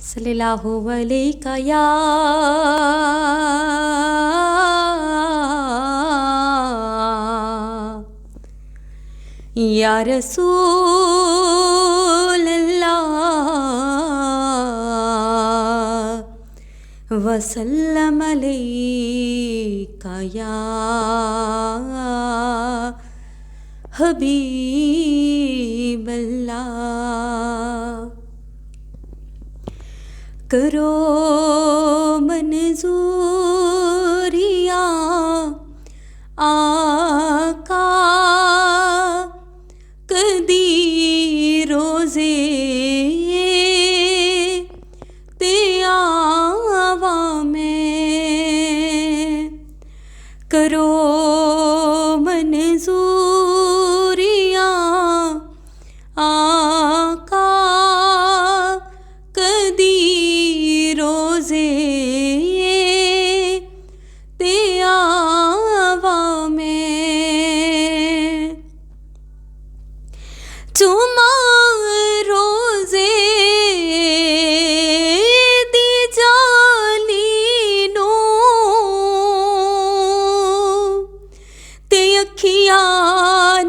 सल्लल्लाहु अलैका या रसूल अल्लाह वसल्लम अलैका या हबीब अल्लाह। करो मंजूरिया आका कदी रोज़े ते आवा मैं। करो मंजूरिया आका कदी रोज़े ते आवा मैं। चुमा रोज़े दी जाली नो ते अखियां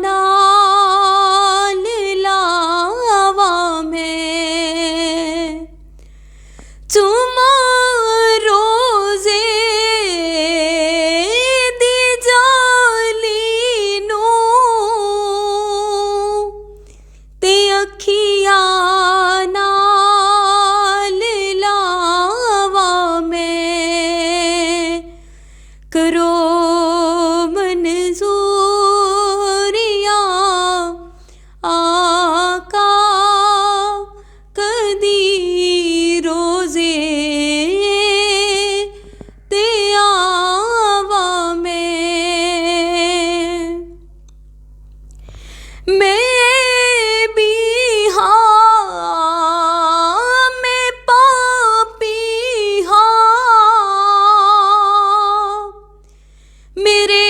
नाल लावा मैं। चुमा रोज़े दी जाली नो ते अखियां नाल लावा मैं। करो मंजूरिया आका कदी रोज़े ते आवा मैं भी हाँ मैं पापी हाँ मेरे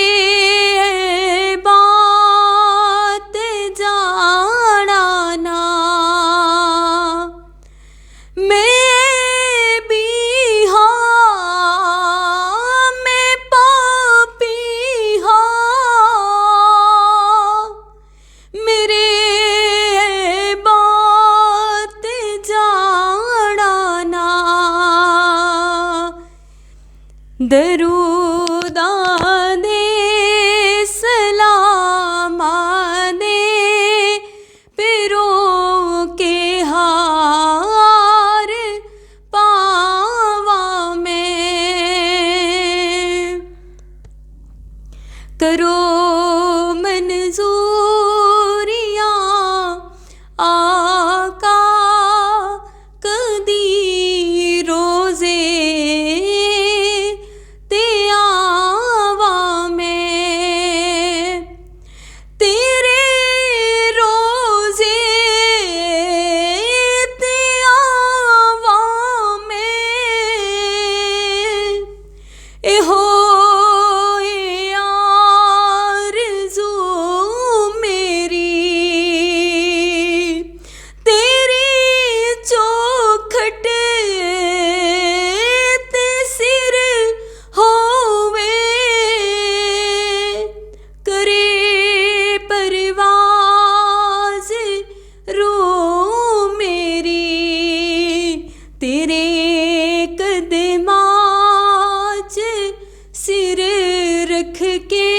बात जाना ना। मैं भी हाँ मैं पापी हाँ मेरे बात जाना ना। दरूदां दे सलामां दे पिरो के हार पावा मैं। करो मंजूरिया आका कदी रोज़े ते आवा मैं। तेरे रोज़े ते आवा मैं। एहो आरज़ू मेरी तेरी चौखट ते सिर होवे। करे परवाज़ रूह मेरी तेरे कदमां च सिर रख के